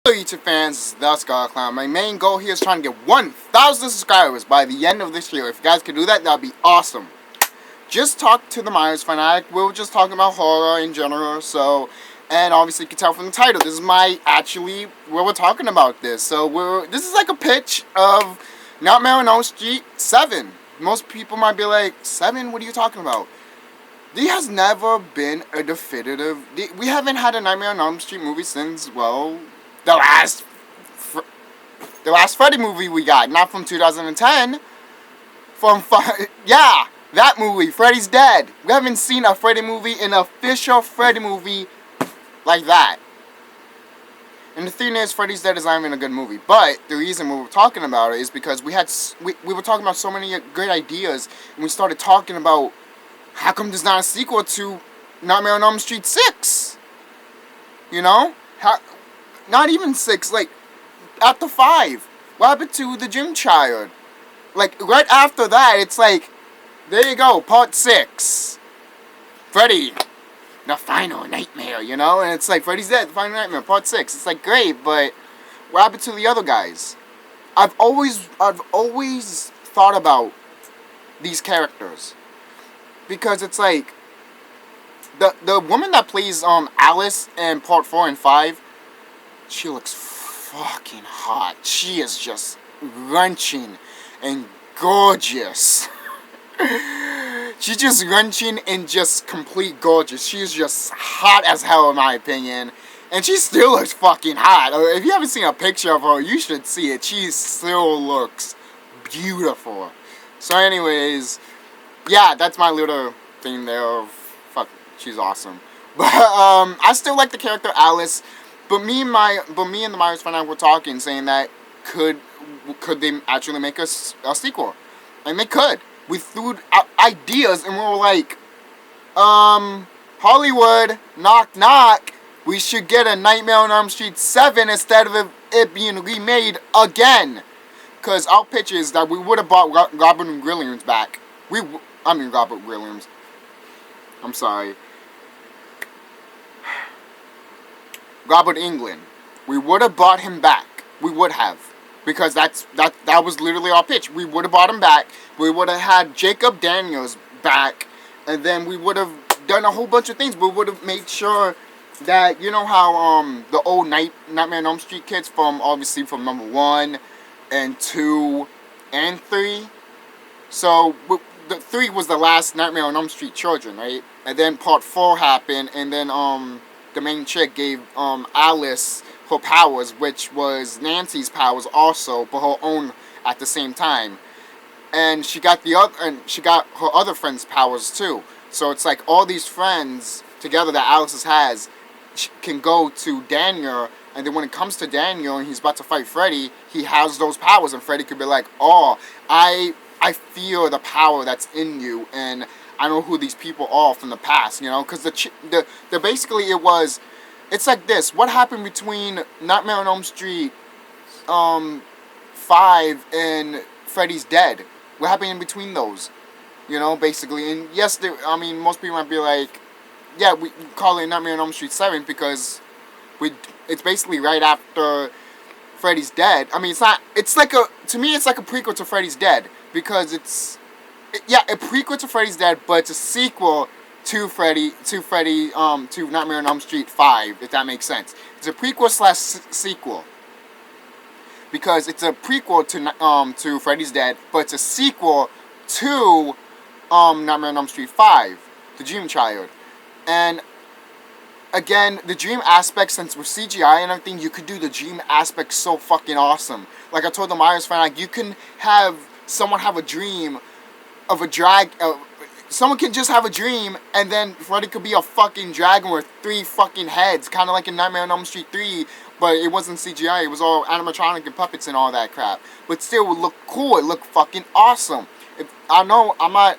Hello YouTube fans, this is the Scar Clown. My main goal here is trying to get 1,000 subscribers by the end of this year. If you guys could do that, that would be awesome. Just talk to the Myers fanatic. We were just talking about horror in general, and obviously you can tell from the title, this is where we're talking about this. So this is like a pitch of Nightmare on Elm Street 7. Most people might be like, 7? What are you talking about? There has never been a definitive... We haven't had a Nightmare on Elm Street movie since, well... The last Freddy movie we got, not from 2010. Yeah, that movie, Freddy's Dead. We haven't seen a Freddy movie, an official Freddy movie like that. And the thing is, Freddy's Dead is not even a good movie. But the reason we were talking about it is because we were talking about so many great ideas, and we started talking about how come there's not a sequel to Nightmare on Elm Street 6? You know? Not even 6, like, after 5. What happened to the gym child? Like, right after that, it's like, there you go, part 6. Freddy, the final nightmare, you know? And it's like, Freddy's Dead, the final nightmare, part 6. It's like, great, but what happened to the other guys? I've always thought about these characters. Because it's like, the woman that plays Alice in part 4 and 5, she looks fucking hot. She is just wrenching and gorgeous. She's just wrenching and just complete gorgeous. She's just hot as hell in my opinion. And she still looks fucking hot. If you haven't seen a picture of her, you should see it. She still looks beautiful. So anyways, yeah, that's my little thing there of, fuck, she's awesome. But I still like the character Alice. But me and the Myers fan were talking, saying that could they actually make a sequel? And they could. We threw out ideas, and we were like, Hollywood, knock knock. We should get a Nightmare on Elm Street 7 instead of it being remade again. Cause our pitch is that we would have brought Robert Williams back. Robert Williams. I'm sorry. Robert Englund. We would have brought him back. We would have. Because that was literally our pitch. We would have brought him back. We would have had Jacob Daniels back. And then we would have done a whole bunch of things. We would have made sure that, you know how the old Nightmare on Elm Street kids obviously from number 1 and 2 and 3. So the 3 was the last Nightmare on Elm Street children, right? And then part 4 happened, and then the main chick gave Alice her powers, which was Nancy's powers also, but her own at the same time. And she got her other friends' powers too. So it's like all these friends together that Alice has can go to Daniel, and then when it comes to Daniel and he's about to fight Freddy, he has those powers, and Freddy could be like, "Oh, I feel the power that's in you, and I know who these people are from the past," you know, because basically it's like this. What happened between Nightmare on Elm Street 5 and Freddy's Dead? What happened in between those? You know, basically. And yes, most people might be like, yeah, we call it Nightmare on Elm Street 7 because it's basically right after Freddy's Dead. I mean, to me it's like a prequel to Freddy's Dead because it's a prequel to Freddy's Dead, but it's a sequel to Nightmare on Elm Street 5, if that makes sense. It's a prequel / sequel. Because it's a prequel to Freddy's Dead, but it's a sequel to Nightmare on Elm Street 5, The Dream Child. And again, the dream aspect, since with CGI and everything, you could do the dream aspect so fucking awesome. Like I told the Myers fan, like, you can have someone have a dream of a someone can just have a dream, and then Freddy could be a fucking dragon with 3 fucking heads, kind of like in Nightmare on Elm Street 3, but it wasn't CGI, it was all animatronic and puppets and all that crap. But still, it would look cool, it looked fucking awesome. I know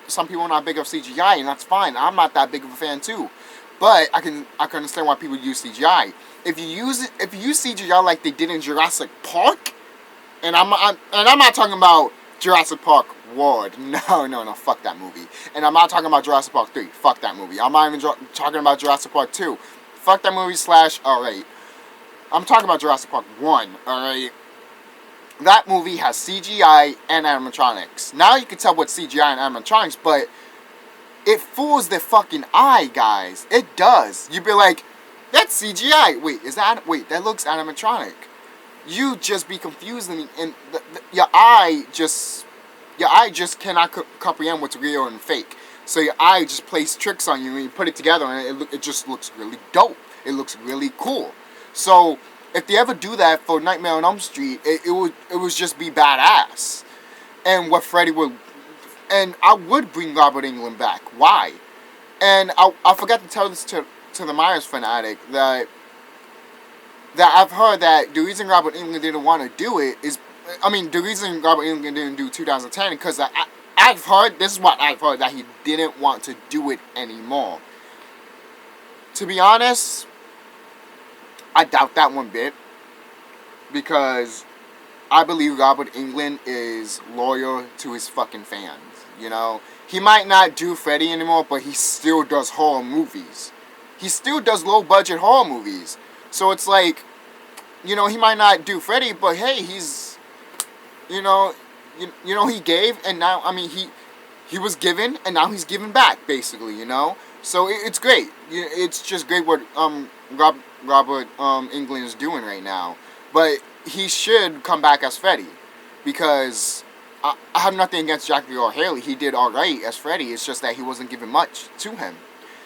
some people are not big of CGI, and that's fine, I'm not that big of a fan too. But I can understand why people use CGI. If you use CGI like they did in Jurassic Park, and I'm not talking about Jurassic Park World. No, fuck that movie. And I'm not talking about Jurassic Park 3. Fuck that movie. I'm not even talking about Jurassic Park 2. Fuck that movie / alright. I'm talking about Jurassic Park 1, alright? That movie has CGI and animatronics. Now you can tell what's CGI and animatronics, but it fools the fucking eye, guys. It does. You'd be like, that's CGI. Wait, that looks animatronic. You just be confused, and your eye just cannot comprehend what's real and fake. So your eye just plays tricks on you, and you put it together, and it just looks really dope. It looks really cool. So if they ever do that for Nightmare on Elm Street, it would just be badass. And what Freddy would, and I would bring Robert Englund back. Why? And I forgot to tell this to the Myers fanatic that I've heard that the reason Robert Englund didn't want to do it is, the reason Robert Englund didn't do 2010 because I've heard, this is what I've heard, that he didn't want to do it anymore. To be honest, I doubt that one bit, because I believe Robert Englund is loyal to his fucking fans, you know? He might not do Freddy anymore, but he still does horror movies. He still does low-budget horror movies. So it's like, you know, he might not do Freddy, but hey, he's, you know, he gave, and now, he was given, and now he's giving back, basically, you know? So it's great. It's just great what Robert Englund is doing right now. But he should come back as Freddy, because I have nothing against Jackie Earle Haley. He did alright as Freddy. It's just that he wasn't given much to him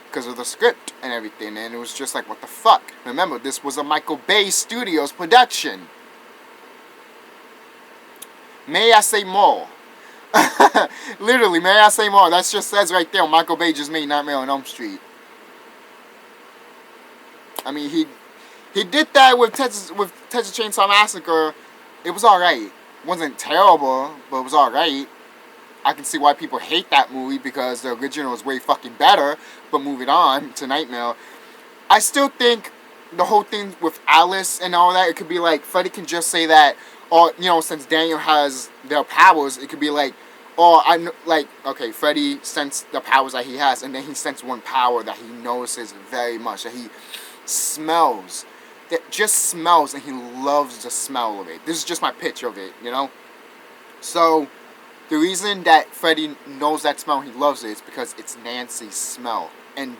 because of the script and everything, and it was just like, what the fuck? Remember, this was a Michael Bay Studios production. May I say more? Literally, may I say more? That just says right there, Michael Bay just made Nightmare on Elm Street. He did that with Texas Chainsaw Massacre. It was alright. It wasn't terrible, but it was alright. I can see why people hate that movie, because the original is way fucking better. But moving on to Nightmare, I still think the whole thing with Alice and all that, it could be like, Freddy can just say that, or, you know, since Daniel has their powers, it could be like, okay, Freddy sensed the powers that he has, and then he sensed one power that he notices very much, that he smells. That just smells, and he loves the smell of it. This is just my pitch of it, you know? So, the reason that Freddy knows that smell, he loves it, is because it's Nancy's smell. And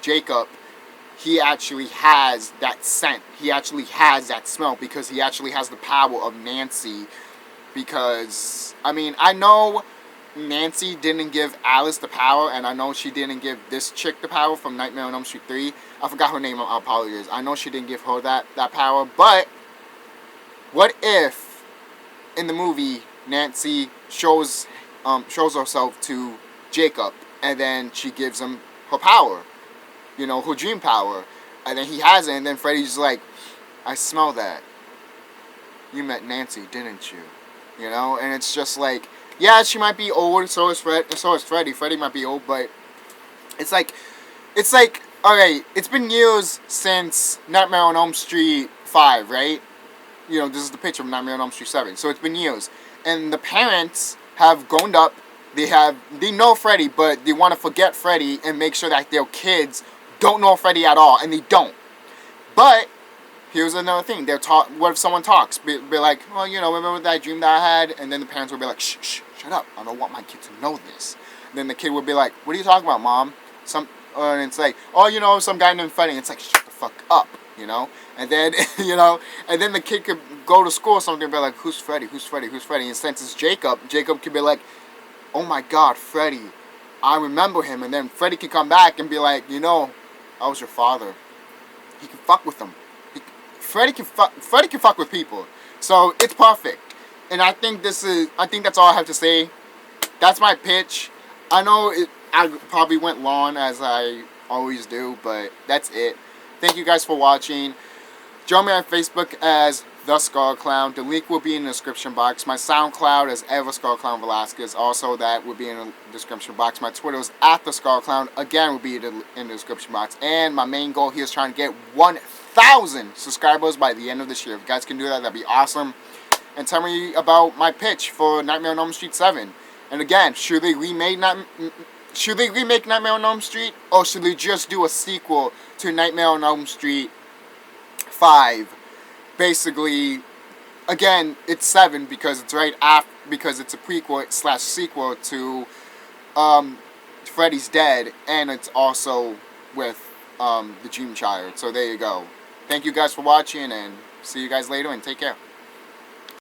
Jacob, he actually has that scent. He actually has that smell, because he actually has the power of Nancy. Because, I know Nancy didn't give Alice the power, and I know she didn't give this chick the power from Nightmare on Elm Street 3. I forgot her name, I apologize. I know she didn't give her that power, but what if in the movie Nancy shows herself to Jacob, and then she gives him her power, you know, her dream power, and then he has it, and then Freddy's like, I smell that. You met Nancy, didn't you? You know, and it's just like, yeah, she might be old, so is Freddy. Freddy might be old, but it's like, alright, it's been years since Nightmare on Elm Street 5, right? You know, this is the picture of Nightmare on Elm Street 7. So it's been years. And the parents have grown up. They know Freddy, but they want to forget Freddy and make sure that their kids don't know Freddy at all. And they don't. But here's another thing. What if someone talks? Be like, well, you know, remember that dream that I had? And then the parents will be like, shh, shut up. I don't want my kid to know this. And then the kid would be like, what are you talking about, Mom? And it's like, oh, you know, some guy named Freddy. And it's like, shut the fuck up, you know? And then, you know, and then the kid could go to school or something and be like, who's Freddy? Who's Freddy? Who's Freddy? And since it's Jacob could be like, oh my God, Freddy. I remember him. And then Freddy could come back and be like, you know, I was your father. He can fuck with them. Freddy can fuck with people. So it's perfect. And I think that's all I have to say. That's my pitch. I know I probably went long, as I always do, but that's it. Thank you guys for watching. Join me on Facebook as The Skull Clown. The link will be in the description box. My SoundCloud is Ever Skull Clown Velasquez. Also, that will be in the description box. My Twitter is @The Skull Clown. Again, will be in the description box. And my main goal here is trying to get 1,000 subscribers by the end of this year. If you guys can do that, that'd be awesome. And tell me about my pitch for Nightmare on Elm Street 7. And again, should they remake should they remake Nightmare on Elm Street, or should they just do a sequel to Nightmare on Elm Street 5? Basically, again, it's 7 because it's right after, because it's a prequel slash sequel to Freddy's Dead, and it's also with the Dream Child. So there you go. Thank you guys for watching, and see you guys later, and take care.